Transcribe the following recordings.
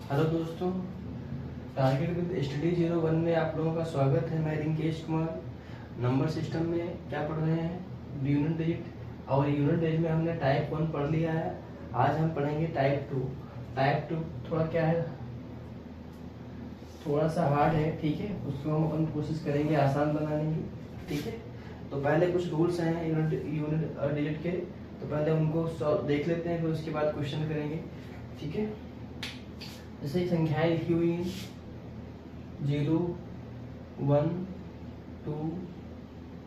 Hello दोस्तों, target with study 01 में आप लोगों का स्वागत है। मैं रिंकेश कुमार। नंबर सिस्टम में क्या पढ़ रहे हैं? Unit digit. और यूनिट डिजिट में हमने टाइप 1 पढ़ लिया है। आज हम पढ़ेंगे टाइप 2। टाइप 2 थोड़ा क्या है, थोड़ा सा हार्ड है, ठीक है। उसको हम अपन कोशिश करेंगे आसान बनाने की, ठीक है। तो पहले कुछ रूल्स हैं यूनिट डिजिट के, तो पहले उनको देख लेते हैं, फिर उसके बाद क्वेश्चन करेंगे, ठीक है। जैसे संख्याएं लिखी हुई हैं 0, 1, 2,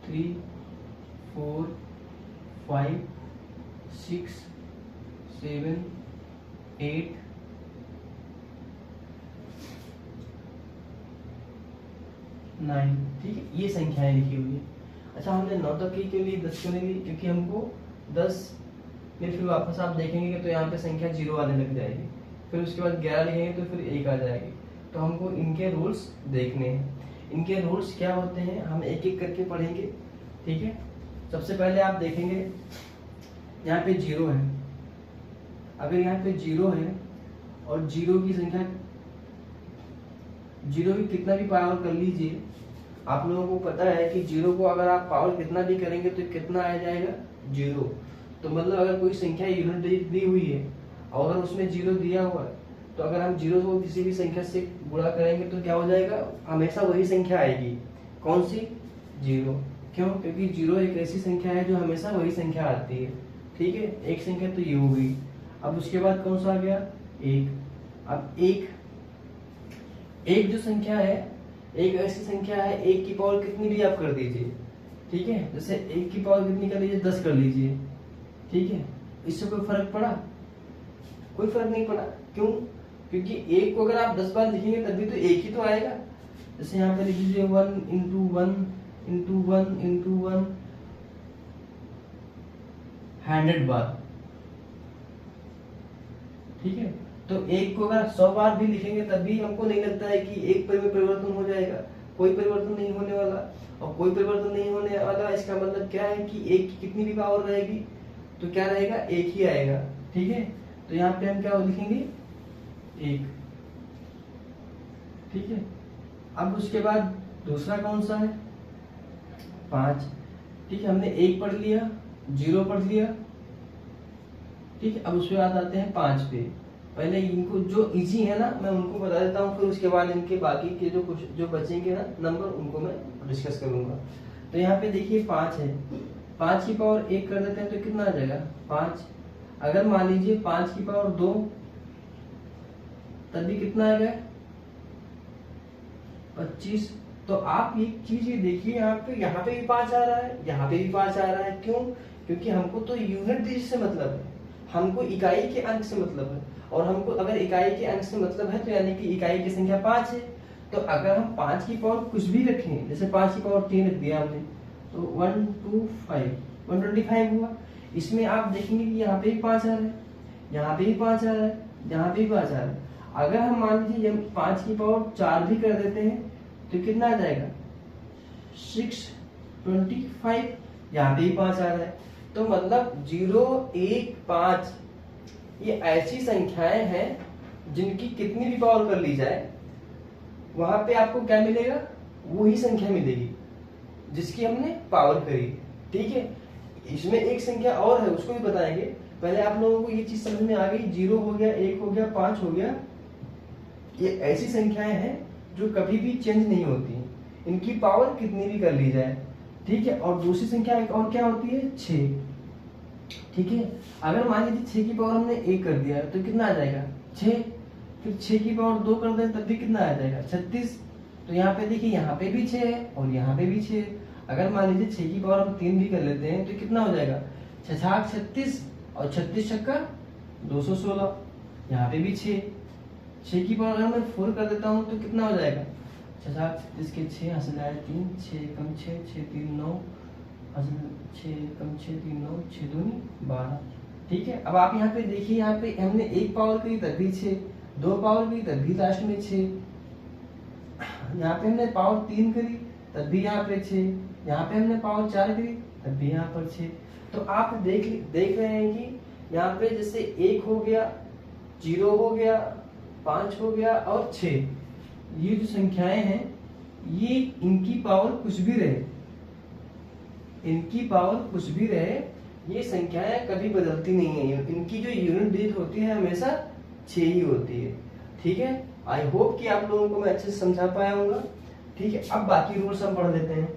3, 4, 5, 6, 7, 8, 9, ठीक है। ये संख्याएं लिखी हुई है। अच्छा, हमने 9 तक की क्यों ली, 10 क्यों नहीं ली? क्योंकि हमको 10 में फिर वापस आप देखेंगे तो यहाँ पे संख्या 0 आने लग जाएगी, फिर उसके बाद 11 लिखेंगे तो फिर 1 आ जाएगी। तो हमको इनके रूल्स देखने हैं। इनके रूल्स क्या होते हैं हम एक एक करके पढ़ेंगे, ठीक है। सबसे पहले आप देखेंगे यहाँ पे 0 है। अगर यहाँ पे 0 है और 0 की संख्या 0 की कितना भी पावर कर लीजिए, आप लोगों को पता है कि 0 को अगर आप पावर कितना भी करेंगे तो कितना आ जाएगा, 0। तो मतलब अगर कोई संख्या यूनिट डिजिट दी हुई है और अगर उसमें 0 दिया हुआ है, तो अगर हम 0 को किसी भी संख्या से गुणा करेंगे तो क्या हो जाएगा, हमेशा वही संख्या आएगी। कौन सी? 0। क्यों? क्योंकि 0 एक ऐसी संख्या है जो हमेशा वही संख्या आती है, ठीक है। एक संख्या तो ये हो गई। अब उसके बाद कौन सा आ गया? 1। अब एक जो संख्या है, एक ऐसी संख्या है, 1 की पावर कितनी भी आप कर दीजिए, ठीक है। जैसे 1 की पावर कितनी कर लीजिए, 10 कर लीजिए, ठीक है। इससे कोई फर्क पड़ा? कोई फर्क नहीं पड़ा। क्यों? क्योंकि 1 को अगर आप 10 बार लिखेंगे तब भी तो 1 ही तो आएगा। जैसे यहाँ पे लिख लीजिए 1 इंटू 1 इंटू 1 इंटू 1 100 बार, ठीक है। तो 1 को अगर 100 बार भी लिखेंगे तब भी हमको नहीं लगता है कि 1 पर में परिवर्तन हो जाएगा। कोई परिवर्तन नहीं होने वाला। और कोई परिवर्तन नहीं होने वाला, इसका मतलब क्या है कि 1 की कितनी भी पावर रहेगी तो क्या रहेगा, 1 ही आएगा, ठीक है। तो यहाँ पे हम क्या लिखेंगे, 1, ठीक है। अब उसके बाद दूसरा कौन सा है, 5, ठीक है। हमने 1 पढ़ लिया, 0 पढ़ लिया, ठीक है। अब उसके बाद आते हैं 5 पे। पहले इनको जो इजी है ना मैं उनको बता देता हूँ, फिर उसके बाद इनके बाकी के जो बचेंगे ना नंबर उनको मैं डिस्कस करूंगा। तो यहाँ पे देखिए 5 है, 5 की पावर 1 कर देते हैं तो कितना आ जाएगा, 5। अगर मान लीजिए 5 की पावर 2, तब भी कितना आएगा, 25। तो आप एक चीज ये देखिए, यहाँ पे भी 5 आ रहा है, यहाँ पे भी 5 आ रहा है। क्यों? क्योंकि हमको तो यूनिट डिजिट से मतलब है, हमको इकाई के अंक से मतलब है। और हमको अगर इकाई के अंक से मतलब है तो यानी कि इकाई की संख्या 5 है। तो अगर हम 5 की पावर कुछ भी रखें, जैसे 5 की पावर 3 रख दिया हमने, तो 125 हुआ। इसमें आप देखेंगे कि यहाँ पे भी 5 आ रहा है, यहाँ पे भी 5 आ रहा है, यहाँ पे भी 5 आ रहा है। अगर हम मान लीजिए 5 की पावर 4 भी कर देते हैं तो कितना आ जाएगा, 625। यहाँ पे भी 5 आ रहा है। तो मतलब 0, 1, 5 ये ऐसी संख्याएं हैं जिनकी कितनी भी पावर कर ली जाए वहां पे आपको क्या मिलेगा, वही संख्या मिलेगी जिसकी हमने पावर करी, ठीक है। इसमें एक संख्या और है, उसको भी बताएंगे। पहले आप लोगों को ये चीज समझ में आ गई, 0 हो गया, 1 हो गया, 5 हो गया, ये ऐसी संख्याएं हैं जो कभी भी चेंज नहीं होती, इनकी पावर कितनी भी कर ली जाए, ठीक है। और दूसरी संख्या एक और क्या होती है, 6, ठीक है। अगर मान लीजिए 6 की पावर हमने 1 कर दिया तो कितना आ जाएगा, 6। फिर 6 की पावर 2 कर दें तब भी कितना आ जाएगा, 36। तो यहाँ पे देखिए, यहाँ पे भी 6 है और यहाँ पे भी 6 है। अगर मान लीजिए 6 की पावर हम 3 भी कर लेते हैं तो कितना हो जाएगा, 6 छाक 36 और 36 छक्का 216। यहाँ पे भी 6 की पावर अगर मैं 4 कर देता हूँ तो कितना हो जाएगा, 6 छाक 36 के 6 हासिल आया 3, 6 कम 6, 6 3 9, 6 कम 6 3 9, 6 दूनी 12, ठीक है। अब आप यहाँ पे देखिए, यहाँ पे हमने 1 पावर करी तब भी 6, 2 पावर करी तब भी लास्ट में 6, यहाँ पे हमने पावर 3 करी तब भी यहाँ पे 6, यहाँ पे हमने पावर 4 करी तब भी यहाँ पर 6। तो आप देख रहे हैं कि यहाँ पे जैसे 1 हो गया, 0 हो गया, 5 हो गया और 6। ये जो संख्याएं हैं ये इनकी पावर कुछ भी रहे, इनकी पावर कुछ भी रहे, ये संख्याएं कभी बदलती नहीं है। इनकी जो यूनिट डिजिट होती है हमेशा 6 ही होती है। ठीक है, आई होप कि आप लोगों को मैं अच्छे से समझा पाया हूँ। ठीक है, अब बाकी रूल्स हम पढ़ लेते हैं।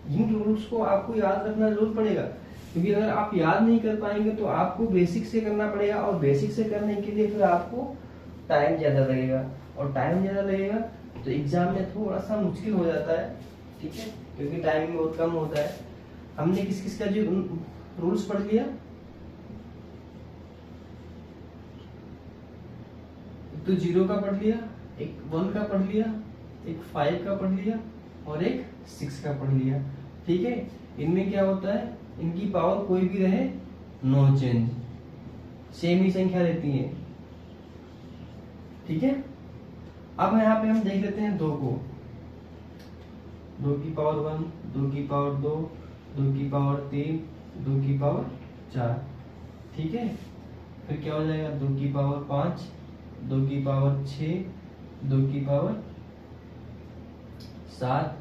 इन रूल्स को आपको याद रखना जरूर पड़ेगा, क्योंकि अगर आप याद नहीं कर पाएंगे तो आपको बेसिक से करना पड़ेगा, और बेसिक से करने के लिए फिर आपको टाइम ज्यादा लगेगा, और टाइम ज्यादा लगेगा तो एग्जाम में थोड़ा सा मुश्किल हो जाता है। ठीक है, क्योंकि टाइम बहुत कम होता है। हमने किस किस का जो रूल्स पढ़ लिया, तो 0 का पढ़ लिया, एक 1 का पढ़ लिया, एक 5 का पढ़ लिया और एक 6 का पढ़ लिया। ठीक है, इनमें क्या होता है, इनकी पावर कोई भी रहे नो चेंज, सेम ही संख्या रहती है। ठीक है, अब यहाँ पे हम देख लेते हैं 2 को। 2 की पावर 1, 2 की पावर 2, 2 की पावर 3, 2 की पावर 4। ठीक है, फिर क्या हो जाएगा, 2 की पावर 5, 2 की पावर 6, 2 की पावर 7,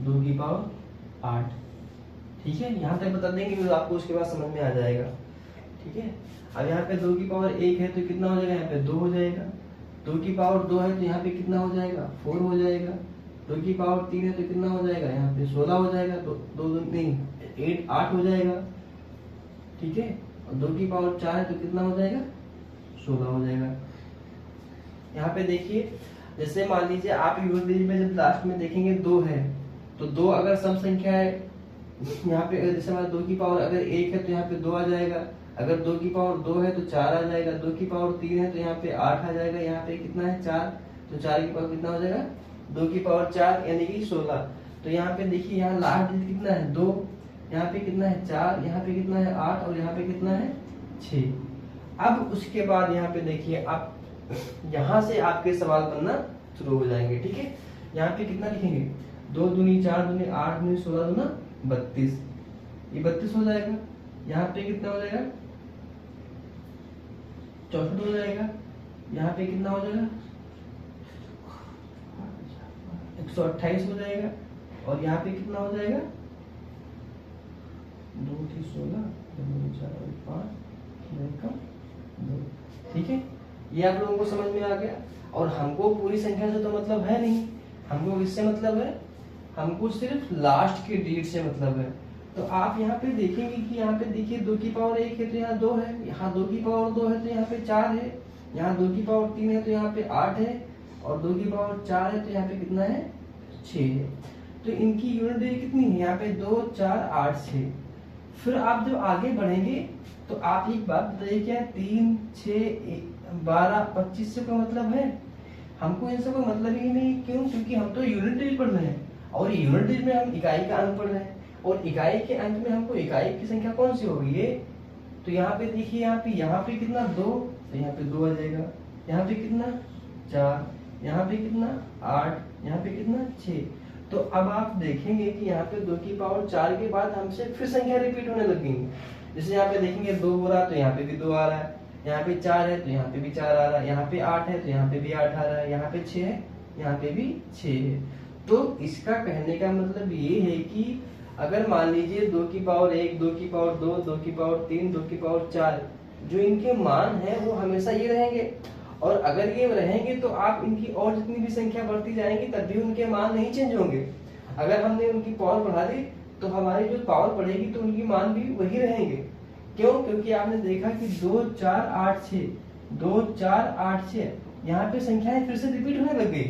2 की पावर 8। ठीक है, यहाँ तक बता देंगे तो आपको उसके बाद समझ में आ जाएगा। ठीक है, अब यहाँ पे 2 की पावर 1 है तो कितना हो जाएगा, यहाँ पे 2 हो जाएगा। 2 की पावर 2 है तो यहाँ पे कितना हो जाएगा, 4 हो जाएगा। 2 की पावर 3 है तो कितना हो जाएगा, यहाँ पे 16 हो जाएगा। 2 नहीं 8 हो जाएगा। ठीक है, और 2 की पावर 4 है तो कितना हो जाएगा, 16 हो जाएगा। यहाँ पे देखिए, जैसे मान लीजिए आप यूनिट में जब लास्ट में देखेंगे 2 है, तो 2 अगर सम संख्या है, यहाँ पे जैसे हमारा 2 की पावर अगर 1 है तो यहाँ पे 2 आ जाएगा। अगर 2 की पावर 2 है तो 4 आ जाएगा। 2 की पावर 3 है तो यहाँ पे 8 आ जाएगा। यहाँ पे कितना है, 4, तो 4 की पावर कितना हो जाएगा, 2 की पावर 4 यानी कि 16। तो यहाँ पे देखिए, यहाँ लास्ट डिजिट कितना है, 2, यहाँ पे कितना है 4, यहाँ पे कितना है 8 और यहाँ पे कितना है 6। अब उसके बाद यहाँ पे देखिए, आप यहाँ से आपके सवाल बनना शुरू हो जाएंगे। ठीक है, यहाँ पे कितना लिखेंगे, 2 दूनी 4 दूनी 8 दूनी 16 दूना 32, ये 32 हो जाएगा। यहाँ पे कितना हो जाएगा, 64 हो जाएगा। यहाँ पे कितना हो जाएगा, 128 हो जाएगा। और यहाँ पे कितना हो जाएगा, 2 थी 16, 2 4 5 2। ठीक है, ये आप लोगों को समझ में आ गया। और हमको पूरी संख्या से तो मतलब है नहीं, हमको किससे मतलब है, हमको सिर्फ लास्ट के डिजिट से मतलब है। तो आप यहाँ पे देखेंगे कि यहाँ पे देखिए 2 की पावर 1 है तो यहाँ 2 है, यहाँ 2 की पावर 2 है तो यहाँ पे 4 है, यहाँ 2 की पावर 3 है तो यहाँ पे 8 है, और 2 की पावर 4 है तो यहाँ पे कितना है, 6 है। तो इनकी यूनिट डिजिट कितनी है, यहाँ पे 2 4 8 6। फिर आप जब आगे बढ़ेंगे तो आप एक बात बताइए, क्या 3 6 12 25 से कोई मतलब है, हमको इनसे कोई मतलब ही नहीं। क्यों, क्योंकि हम तो यूनिट डिजिट पढ़ रहे हैं, और यूनिट डिजिट में हम इकाई का अंक पढ़ रहे हैं, और इकाई के अंक में हमको इकाई की संख्या कौन सी होगी, ये। तो यहाँ पे देखिए, यहाँ पे कितना 2, तो यहाँ पे 2 आ जाएगा। यहाँ पे कितना 4, यहाँ पे कितना 8, यहाँ पे कितना 6। तो अब आप देखेंगे कि यहाँ पे 2 की पावर 4 के बाद हमसे फिर संख्या रिपीट होने लगेंगी। जैसे यहाँ पे देखेंगे 2 हो रहा है तो यहाँ पे भी 2 आ रहा है, यहाँ पे 4 है तो यहाँ पे भी 4 आ रहा है, यहाँ पे 8 है तो यहाँ पे भी 8 आ रहा है, यहाँ पे 6 है, यहाँ पे भी 6 है। तो इसका कहने का मतलब ये है कि अगर मान लीजिए 2 की पावर 1, 2 की पावर 2, 2 की पावर 3, 2 की पावर 4, जो इनके मान है वो हमेशा ये रहेंगे। और अगर ये रहेंगे तो आप इनकी और जितनी भी संख्या बढ़ती जाएंगी तब भी उनके मान नहीं चेंज होंगे। अगर हमने उनकी पावर बढ़ा दी तो हमारी जो पावर बढ़ेगी तो उनकी मान भी वही रहेंगे। क्यों, क्योंकि आपने देखा कि 2 4 8 6, 2 4 8 6, यहाँ पे संख्याएं फिर से रिपीट होने लग गई।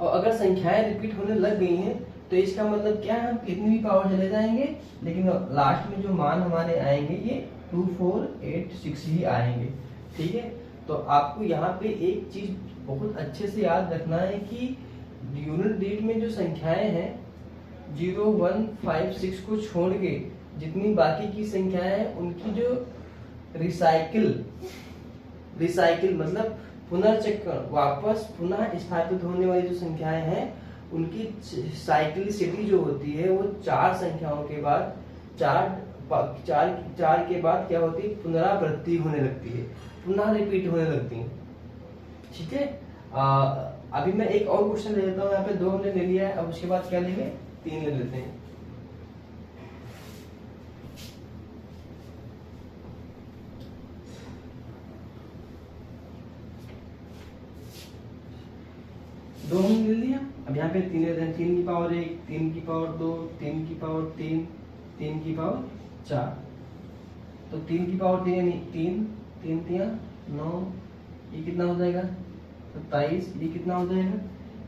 और अगर संख्याएं रिपीट होने लग गई हैं तो इसका मतलब क्या है, हम कितनी भी पावर चले जाएंगे लेकिन लास्ट में जो मान हमारे आएंगे ये 2 4 8 6 ही आएंगे। ठीक है, तो आपको यहाँ पे एक चीज बहुत अच्छे से याद रखना है कि यूनिट डिजिट में जो संख्याएं हैं 0 1 5 6 को छोड़ के जितनी बाकी की संख्याएं हैं उनकी जो रिसाइकिल मतलब पुनर्चक्रण, वापस पुनः स्थापित होने वाली जो संख्याएं हैं उनकी साइक्लिसिटी जो होती है वो 4 संख्याओं के बाद 4 चार चार के बाद क्या होती है, पुनरावृत्ति होने लगती है, पुनः रिपीट होने लगती है। ठीक है, अभी मैं एक और क्वेश्चन ले लेता हूँ। यहाँ पे 2 हमने ले लिया है, अब उसके बाद क्या लेंगे, 3 ले लेते हैं। दो हमने ले लिया, अब यहाँ पे 3 लेते हैं। 3 की पावर 1, 3 की पावर 2, 3 की पावर 3, 3 की पावर 4। तो 3 की पावर 3 यानी 3, 3 3 9, ये कितना हो जाएगा 27, ये कितना हो जाएगा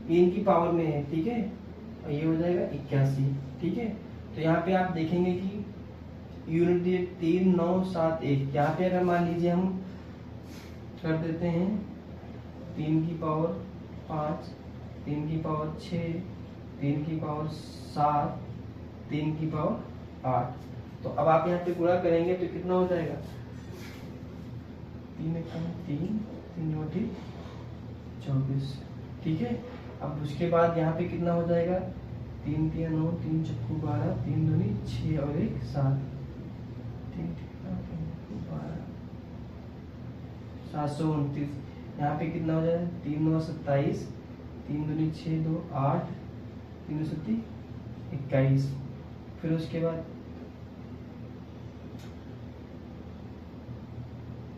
3 की पावर में है, ठीक है, और ये हो जाएगा 81। ठीक है, तो यहाँ पे आप देखेंगे कि यूनिट दिए 3 9 7 1। यहाँ पे अगर मान लीजिए हम कर देते हैं 3 की पावर 5, 3 की पावर 6, 3 की पावर 7, 3 की पावर 8। तो अब आप यहाँ पे गुणा करेंगे तो कितना हो जाएगा 3 3 3 24। ठीक है, अब उसके बाद यहाँ पे कितना हो जाएगा 3 3 9, 3 चक्कू 12, 3 दूनी 6 और 1 7, 3 12 729। यहाँ पे कितना हो जाएगा 3 9 27, 3 दूनी 6 2 8, 3 7 21। फिर उसके बाद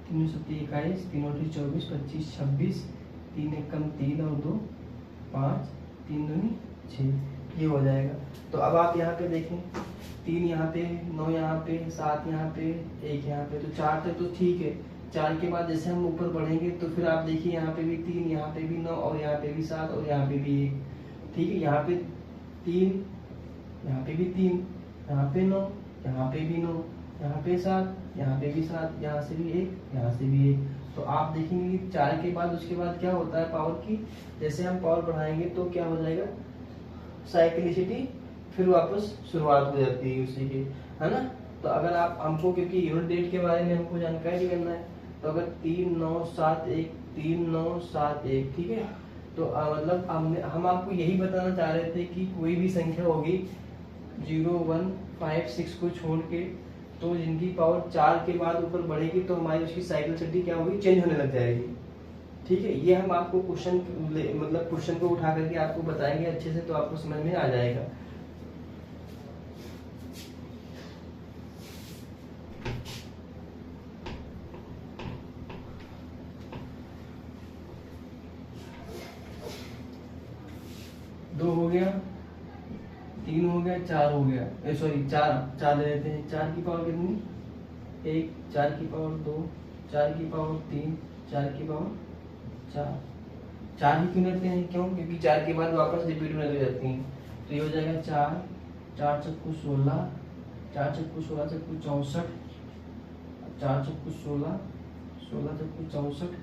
3 7 21, 3 8 24 25 26, 3 1 कम 3 और 2 5, 3 दूनी 6, ये हो जाएगा। तो अब आप यहाँ पे देखें 3 यहाँ पे, 9 यहाँ पे, 7 यहाँ पे, 1 यहाँ पे, तो 4 तक तो ठीक है। 4 के बाद जैसे हम ऊपर बढ़ेंगे तो फिर आप देखिए यहाँ पे भी 3, यहाँ पे भी 9 और यहाँ पे भी 7 और यहाँ पे भी 1। ठीक है, यहाँ पे 3, यहाँ पे भी 3, यहाँ पे 9, यहाँ पे भी 9, यहाँ पे 7, यहाँ पे भी 7, यहाँ से भी 1, यहाँ से भी 1। तो आप देखेंगे कि 4 के बाद उसके बाद क्या होता है पावर की, जैसे हम पावर बढ़ाएंगे तो क्या हो जाएगा साइक्लिसिटी फिर वापस शुरुआत हो जाती है उसी की, है ना। तो अगर आप हमको, क्योंकि यूनिट डेट के बारे में हमको जानकारी करना है, तो अगर 3 9 7 1, 3 9 7 1, ठीक है, तो मतलब हम आपको यही बताना चाह रहे थे कि कोई भी संख्या होगी 0 1 5 6 को छोड़ के, तो जिनकी पावर 4 के बाद ऊपर बढ़ेगी तो हमारी उसकी साइक्लिसिटी क्या होगी, चेंज होने लग जाएगी। ठीक है, ये हम आपको क्वेश्चन को उठा करके आपको बताएंगे अच्छे से, तो आपको समझ में आ जाएगा। दो हो गया, 3 हो गया, 4 हो गया, सॉरी 4 ले लेते हैं। 4 की पावर कितनी, 1, 4 की पावर 2, 4 की पावर 3, 4 की पावर 4। 4 ही क्यों लेते हैं, क्यों, क्योंकि 4 के बाद वापस रिपीट होने लग जाती हैं। तो ये हो जाएगा 4, 4 चक्कू 16, 4 चक्कू 16 चक्कू 64, 4 चक्कू 16, 16 चक्कू 64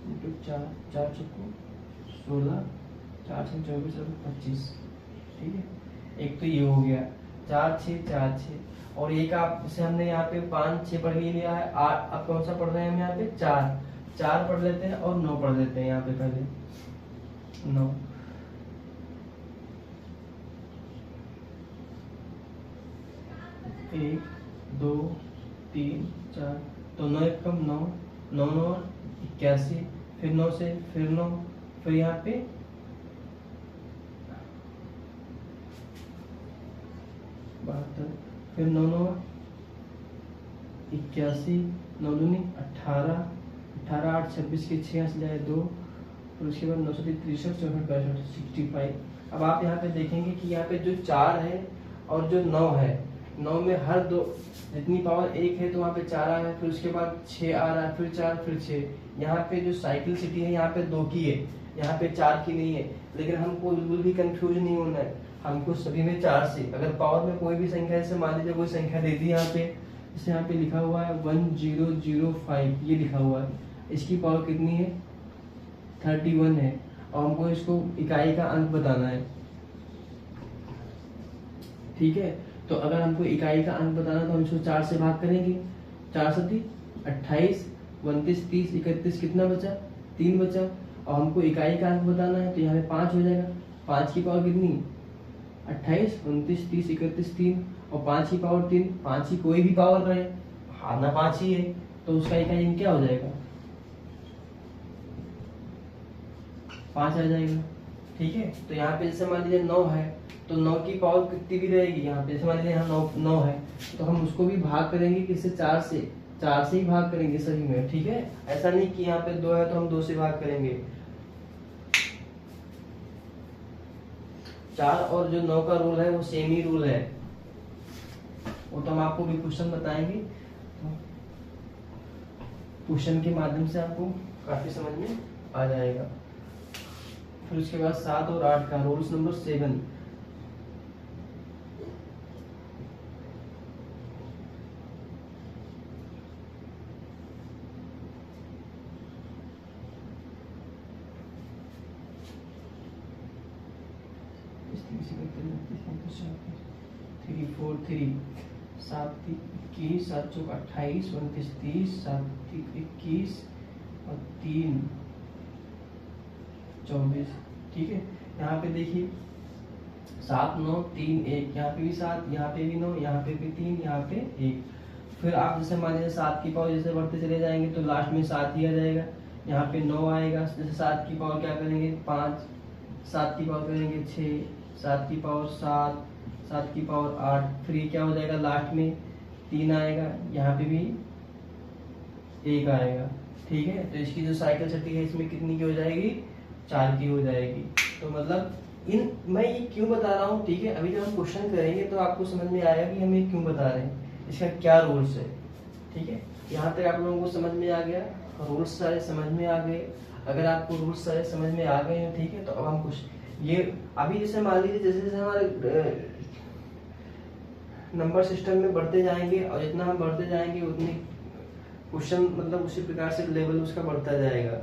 इंटू 4, 4 चक्कू 16, 4 6 24 और 25। ठीक है, एक तो ये हो गया 4 6 4 6, और एक आप जैसे हमने यहाँ पे 5 6 पढ़ लिया है, 8 अब कौन सा पढ़ रहे हैं हम यहाँ पे 4 पढ़ लेते हैं और 9 पढ़ लेते हैं यहाँ पे पहले 9। एक 2 3 4, तो 9 1 कम 9, 9 9 81, फिर 9 से फिर 9, फिर यहाँ पे 72, फिर 9 9 81, 9 दूनी 18, 18 8 26 के 6 से जाए 2, और उसके बाद 9 63 64 65 65। अब आप यहाँ पे देखेंगे कि यहाँ पे जो 4 है और जो 9 है, 9 में हर दो जितनी पावर 1 है तो वहाँ पे 4 आ रहा है, फिर उसके बाद 6 आ रहा है, फिर 4 फिर 6। यहाँ पे जो साइक्लिसिटी है यहाँ पे 2 की है, यहाँ पे 4 की नहीं है। लेकिन हमको बिल्कुल भी कंफ्यूज नहीं होना है, हमको सभी में 4 से, अगर पावर में कोई भी संख्या, जैसे मान लीजिए कोई संख्या दे दी यहाँ पे, जैसे यहाँ पे लिखा हुआ है 1005, ये लिखा हुआ है, इसकी पावर कितनी है 31 है, और हमको इसको इकाई का अंक बताना है। ठीक है, तो अगर हमको इकाई का अंक बताना तो हम इसको 4 से भाग करेंगे, 4 7 28, 29 30 31, कितना बचा 3 बचा, और हमको इकाई का अंक बताना है तो यहाँ पे 5 हो जाएगा। 5 की पावर कितनी 28 29 30 31 3, और 5 की पावर 3, 5 की कोई भी पावर रहे, आना 5 ही है, तो उसका इकाई अंक क्या हो जाएगा, 5 आ जाएगा। ठीक है, तो यहाँ पे जैसे मान लीजिए 9 है, तो 9 की पावर कितनी भी रहेगी यहाँ पे, जैसे मान लीजिए यहाँ 9 है, तो हम उसको भी भाग करेंगे किससे, 4 से ही भाग करेंगे सभी में। ठीक है, ऐसा नहीं कि यहाँ पे 2 है तो हम 2 से भाग करेंगे। 4 और जो 9 का रूल है वो सेम ही रूल है, वो तो हम आपको भी क्वेश्चन बताएंगे, क्वेश्चन के माध्यम से आपको काफी समझ में आ जाएगा। फिर उसके बाद 7 और 8 का rules number 7, three four three, 7 21, 7 चौक 28, 29 30, 7 21 और 3 24। ठीक है, यहाँ पे देखिए 7 9 3 1, यहाँ पे भी 7, यहाँ पे भी 9, यहाँ पे भी 3, यहाँ पे 1। फिर आप जैसे मान लीजिए 7 की पावर जैसे बढ़ते चले जाएंगे तो लास्ट में 7 ही आ जाएगा, यहाँ पे 9 आएगा, जैसे 7 की पावर क्या करेंगे 5, 7 की पावर करेंगे 6, 7 की पावर 7, 7 की पावर 8, फिर ये क्या हो जाएगा लास्ट में 3 आएगा, यहाँ पे भी 1 आएगा। ठीक है, तो इसकी जो साइकिल चलती है इसमें कितनी की हो जाएगी, 4 की हो जाएगी। तो मतलब मैं ये क्यों बता रहा हूँ, ठीक है, अभी जब हम क्वेश्चन करेंगे तो आपको समझ में आएगा कि हम ये क्यों बता रहे हैं, इसका क्या रूल्स है। ठीक है, यहाँ तक आप लोगों को समझ में आ गया, रूल्स सारे समझ में आ गए। अगर आपको रूल्स सारे समझ में आ गए हैं, ठीक है, तो अब हम कुछ ये अभी जैसे मान लीजिए जैसे जैसे हमारे नंबर सिस्टम में बढ़ते जाएंगे और जितना हम बढ़ते जाएंगे उतनी क्वेश्चन मतलब उसी प्रकार से लेवल उसका बढ़ता जाएगा।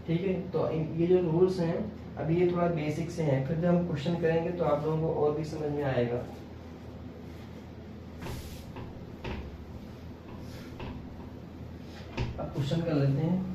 ठीक है, तो ये जो रूल्स हैं अभी ये थोड़ा बेसिक से हैं, फिर जब हम क्वेश्चन करेंगे तो आप लोगों को और भी समझ में आएगा। अब क्वेश्चन कर लेते हैं।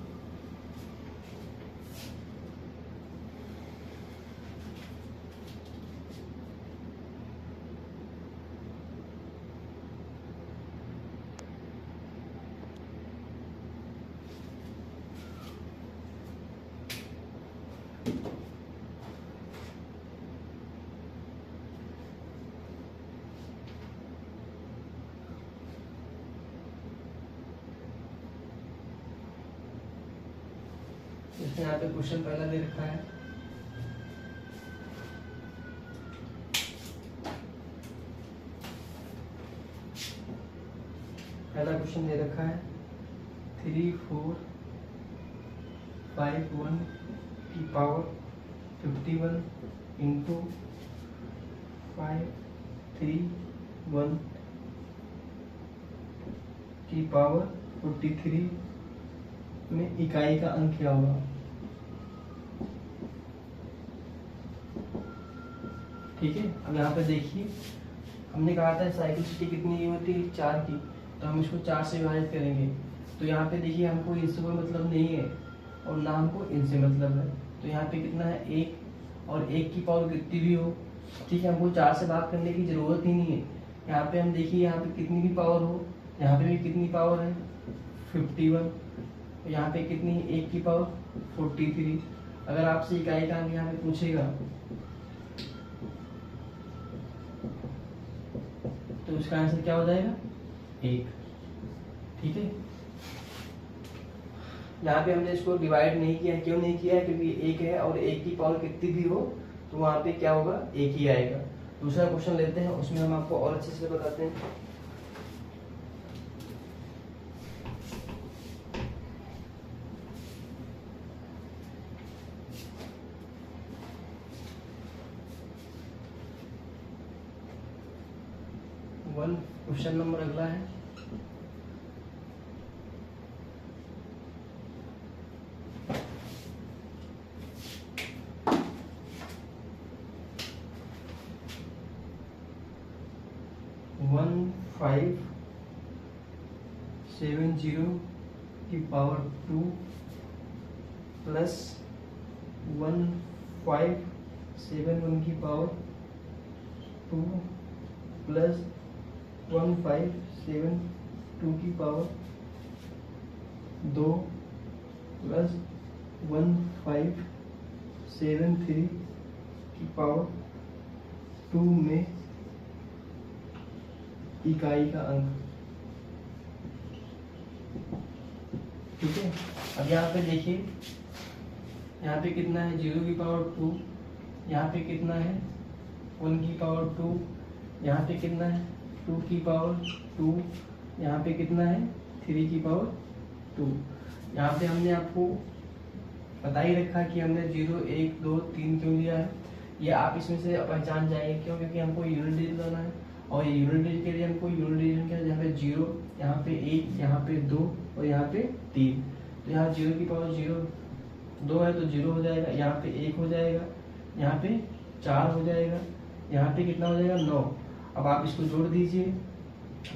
जैसे यहाँ पे क्वेश्चन पहला दे रखा है, पहला क्वेश्चन दे रखा है 3 4 5 1 की पावर 51 इंटू 5 3 1 की पावर 43 में इकाई का अंक क्या होगा। ठीक है, अब यहाँ पे देखिए हमने कहा था साइक्लिसिटी कितनी की होती है, 4 की, तो हम इसको 4 से विभाजित करेंगे। तो यहाँ पे देखिए हमको इससे कोई मतलब नहीं है और ना हमको इनसे मतलब है, तो यहाँ पे कितना है 1, और 1 की पावर कितनी भी हो, ठीक है, हमको 4 से भाग करने की जरूरत ही नहीं है। यहाँ पे हम देखिए यहाँ पे कितनी भी पावर हो, यहाँ पे भी कितनी पावर है 51, यहाँ पे कितनी है 1 की पावर 43। अगर आपसे इकाई का अंक यहाँ पे पूछेगा तो उसका आंसर क्या हो जाएगा 1। ठीक है, यहाँ पे हमने इसको डिवाइड नहीं किया, क्यों नहीं किया है, क्योंकि 1 है और 1 की पावर कितनी भी हो तो वहां पे क्या होगा 1 ही आएगा। दूसरा क्वेश्चन लेते हैं, उसमें हम आपको और अच्छे से बताते हैं। क्वेश्चन नंबर अगला है 1570 की पावर 2 प्लस 1571 की पावर 2 प्लस 1572 की पावर 2 प्लस 1573 की पावर 2 में इकाई का अंक। ठीक है, अब यहाँ पे देखिए, यहाँ पे कितना है 0 की पावर 2, यहाँ पे कितना है 1 की पावर 2, यहाँ पे कितना है 2 की पावर 2, यहाँ पे कितना है 3 की पावर 2। यहाँ पे हमने आपको बता ही रखा कि हमने 0 1 2 3 क्यों लिया है, ये आप इसमें से पहचान जाएंगे क्यों, क्योंकि हमको यूनिट डिजिट लाना है और यूनिट डिजिट के लिए हमको यूनिट डिजिट के यहाँ पे 0, यहाँ पे 1, यहाँ पे 2 और यहाँ पे 3। तो यहाँ 0 की पावर 2 है तो 0 हो जाएगा, यहाँ पे 1 हो जाएगा, यहाँ पे 4 हो जाएगा, यहाँ पे कितना हो जाएगा 9। अब आप इसको जोड़ दीजिए,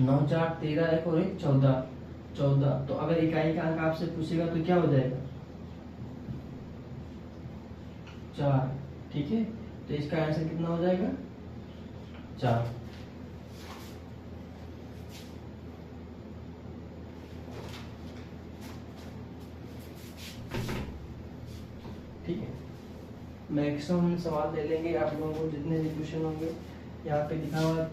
9 4 13 1 और 1 14। तो अगर इकाई का अंक आपसे पूछेगा तो क्या हो जाएगा 4। ठीक है, तो इसका आंसर कितना हो जाएगा 4। ठीक है, मैक्सिमम सवाल ले लेंगे आप लोगों को जितने भी क्वेश्चन होंगे। यहाँ पे लिखा हुआ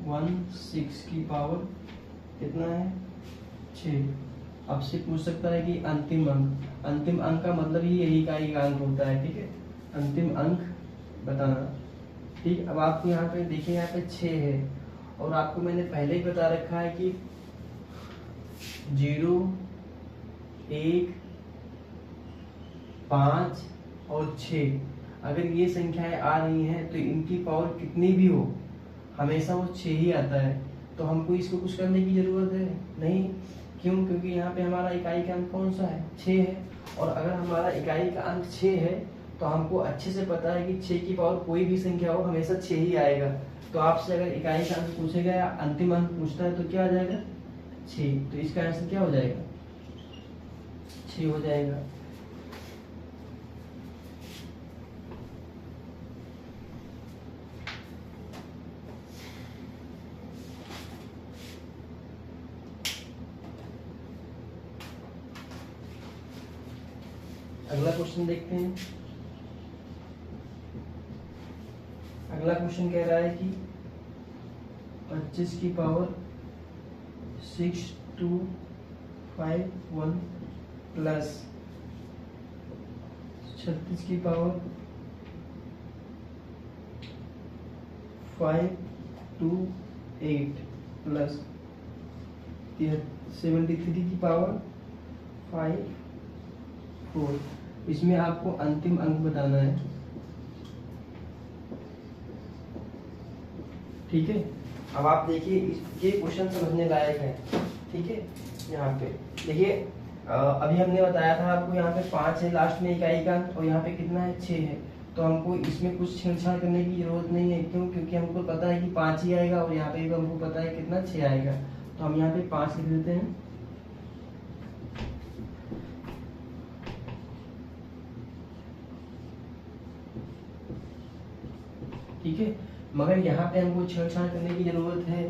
216 की पावर कितना है 6। आपसे पूछ सकता है कि अंतिम अंक का मतलब ही यही इकाई का अंक होता है। ठीक है, अंतिम अंक बताना। ठीक, अब आपको यहाँ पे देखिए, यहाँ पे 6 है और आपको मैंने पहले ही बता रखा है कि 0 1 5 और 6 अगर ये संख्याएं आ रही हैं तो इनकी पावर कितनी भी हो हमेशा वो 6 ही आता है। तो हमको इसको कुछ करने की जरूरत है नहीं, क्यों, क्योंकि यहाँ पे हमारा इकाई का अंक कौन सा है 6 है, और अगर हमारा इकाई का अंक 6 है तो हमको अच्छे से पता है कि 6 की पावर कोई भी संख्या हो हमेशा 6 ही आएगा। तो आपसे अगर इकाई का अंक पूछेगा या अंतिम अंक पूछता है तो क्या आ जाएगा 6। तो इसका आंसर क्या हो जाएगा 6 हो जाएगा। अगला क्वेश्चन देखते हैं। अगला क्वेश्चन कह रहा है कि 25 की पावर 6251 प्लस 36 की पावर 528 प्लस 73 की पावर 54। इसमें आपको अंतिम अंक बताना है। ठीक है, अब आप देखिए ये क्वेश्चन समझने लायक है। ठीक है, यहाँ पे देखिए, अभी हमने बताया था आपको यहाँ पे 5 है लास्ट में इकाई का अंक और यहाँ पे कितना है 6 है। तो हमको इसमें कुछ छेड़छाड़ करने की जरूरत नहीं है, क्यों, क्योंकि हमको पता है कि 5 ही आएगा और यहाँ पे भी हमको पता है कितना 6 आएगा। तो हम यहाँ पे 5 लिख देते हैं। ठीक है, मगर यहाँ पे हमको छेड़छाड़ करने की जरूरत है,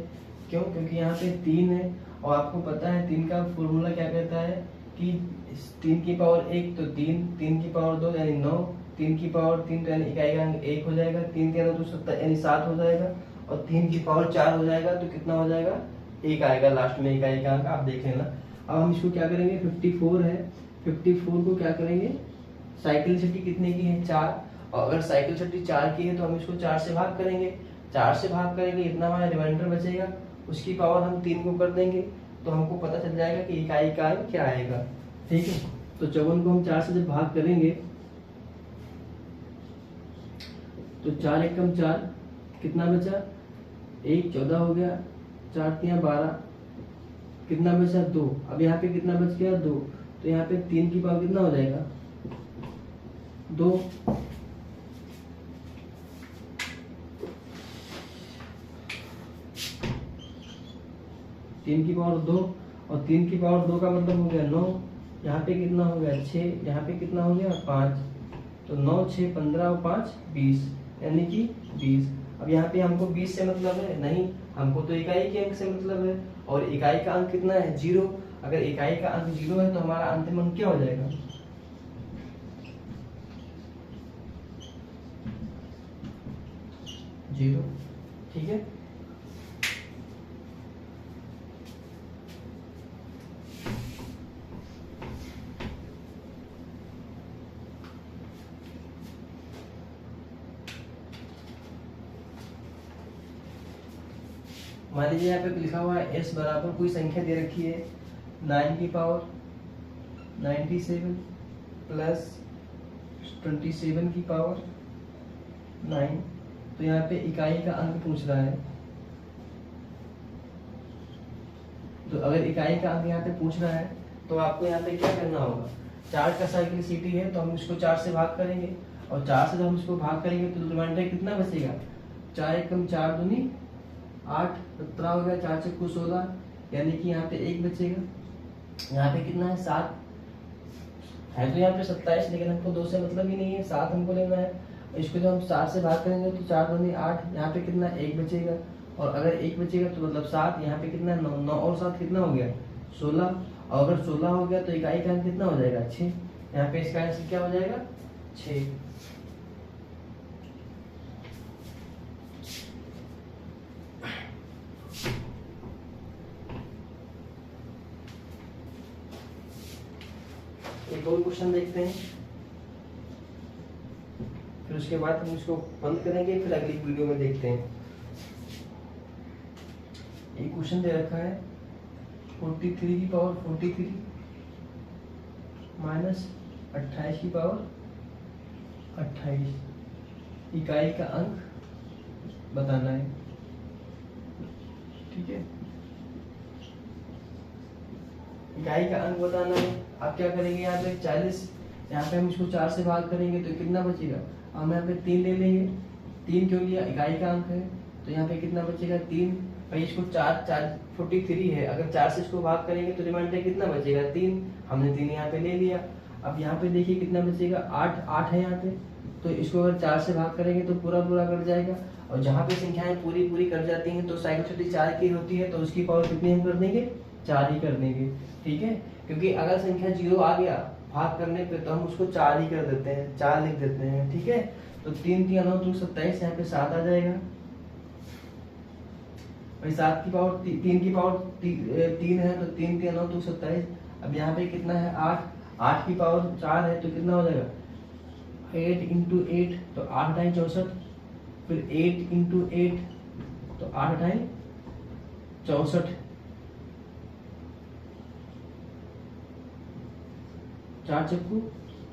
क्यों, क्योंकि यहाँ पे 3 है और आपको पता है 3 का फॉर्मूला क्या कहता है कि 3 की पावर 1 तो 3 की पावर 2 यानी 9, 3 की पावर 3 तो यानी इकाई का अंक 1 हो जाएगा, 3 के 9 तो 7 यानी 7 हो जाएगा, और 3 की पावर 4 हो जाएगा तो कितना हो जाएगा 1 आएगा लास्ट में इकाई का अंक। आप देख लेना। अब हम इसको क्या करेंगे, 54 है, 54 को क्या करेंगे, साइकिल छठी कितने की है 4, और अगर साइकिल छठी 4 की है तो हम इसको 4 से भाग करेंगे, 4 से भाग करेंगे इतना हमारा रिमाइंडर बचेगा, उसकी पावर हम 3 को कर देंगे तो हमको पता चल जाएगा कि इकाई का अंक क्या आएगा। ठीक है, तो 54 को हम 4 से जब भाग करेंगे तो 4 एकम 4 कितना बचा 1 14 हो गया, 4 3 12 कितना बचा 2। अब यहाँ पे कितना बच गया 2, तो यहाँ पे 3 की पावर कितना हो जाएगा 2। 3 की पावर 2 और 3 की पावर 2 का मतलब हो गया 9, यहाँ पे कितना हो गया 6, यहाँ पे कितना हो गया 5, तो 9 6 15 और 5 20। यानी कि 20। अब यहाँ पे हमको 20 से मतलब है नहीं, हमको तो इकाई के अंक से मतलब है, और इकाई का अंक कितना है 0। अगर इकाई का अंक 0 है तो हमारा अंतिम अंक क्या हो जाएगा 0। ठीक है, मान लीजिए यहाँ पे लिखा हुआ है s बराबर कोई संख्या दे रखी है 9 की पावर 97 प्लस 27 की पावर 9। तो यहाँ पे इकाई का अंक पूछ रहा है, तो अगर इकाई का अंक यहाँ पे पूछ रहा है तो आपको यहाँ पे क्या करना होगा, 4 का साइकिल सीटी है तो हम इसको 4 से भाग करेंगे, और 4 से जब हम इसको भाग करेंगे तो रिमाइंडर कितना बचेगा, 4 एकम 4 दूनी 8, 17 हो गया, 4 चक्कू 16, यानी कि यहाँ पे 1 बचेगा। यहाँ पे कितना है 7 है, तो यहाँ पे 27, लेकिन हमको 2 से मतलब ही नहीं है, 7 हमको लेना है। इसको जब हम 7 से भाग करेंगे तो 4 दूनी 8, यहाँ पे कितना 1 बचेगा, और अगर 1 बचेगा तो मतलब 7, यहाँ पे कितना 9, 9 और 7 कितना हो गया 16, और अगर 16 हो गया तो इकाई का अंक कितना हो जाएगा 6। यहाँ पे इसका आंसर क्या हो जाएगा 6। एक और क्वेश्चन देखते हैं, फिर उसके बाद हम इसको बंद करेंगे, फिर अगली वीडियो में देखते हैं। एक क्वेश्चन दे रखा है 43 की पावर 43 माइनस 28 की पावर 28, इकाई का अंक बताना है। ठीक है, इकाई का अंक बताना है। आप क्या करेंगे, यहाँ पे 40, यहाँ पे हम इसको 4 से भाग करेंगे तो कितना बचेगा, हम यहाँ पे 3 ले लेंगे, 3 क्यों लिया, इकाई का अंक है, तो यहाँ पे कितना बचेगा 3। भाई इसको 43 है, अगर 4 से इसको भाग करेंगे तो रिमाइंडर कितना बचेगा 3, हमने 3 यहाँ पे ले लिया। अब यहाँ पे देखिए कितना बचेगा 8 है यहाँ पे, तो इसको अगर 4 से भाग करेंगे तो पूरा पूरा कट जाएगा, और जहाँ पे संख्याएं पूरी पूरी कट जाती हैं तो साइकिल छोटी 4 की होती है, तो उसकी पावर कितनी हम कर देंगे 4 ही कर देंगे। ठीक है, क्योंकि अगर संख्या 0 आ गया भाग करने पे तो हम उसको 4 ही कर देते हैं, 4 लिख देते हैं। ठीक है, तो 3 3 9 तो 27, यहाँ पे 7 आ जाएगा। भाई 7 की पावर 3 की पावर 3 है, तो 3 3 9 तो 27। अब यहाँ पे कितना है 8 की पावर 4 है, तो कितना हो जाएगा 8 इंटू 8, तो 8 ढाई 64, फिर 8 इंटू 8 तो 8 ढाई 64, 4 चक्कू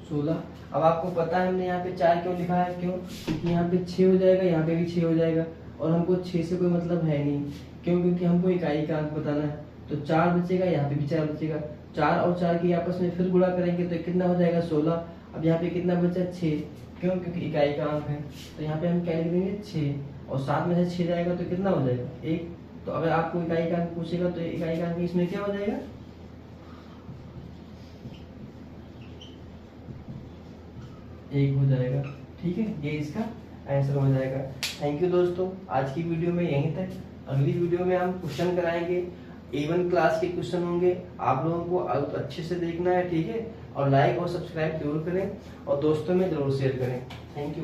16। अब आपको पता है हमने यहाँ पे 4 क्यों लिखा है, क्यों, क्योंकि यहाँ पे 6 हो जाएगा, यहाँ पे भी 6 हो जाएगा, और हमको 6 से कोई मतलब है नहीं, क्यों, क्योंकि हमको इकाई का अंक बताना है। तो 4 बचेगा, यहाँ पे भी 4 बचेगा, 4 और 4 की आपस में फिर गुणा करेंगे तो कितना हो जाएगा 16। अब यहाँ पे कितना बचा 6, क्यों, क्योंकि इकाई का अंक है, तो यहाँ पे हम क्या लिख देंगे 6, और 7 में से 6 जाएगा तो कितना हो जाएगा 1। तो अगर आपको इकाई का अंक पूछेगा तो इकाई का अंक इसमें क्या हो जाएगा 1 हो जाएगा। ठीक है, ये इसका आंसर हो जाएगा। थैंक यू दोस्तों, आज की वीडियो में यहीं तक। अगली वीडियो में हम क्वेश्चन कराएंगे, A1 क्लास के क्वेश्चन होंगे, आप लोगों को अच्छे से देखना है। ठीक है, और लाइक और सब्सक्राइब जरूर करें, और दोस्तों में जरूर शेयर करें। Thank you.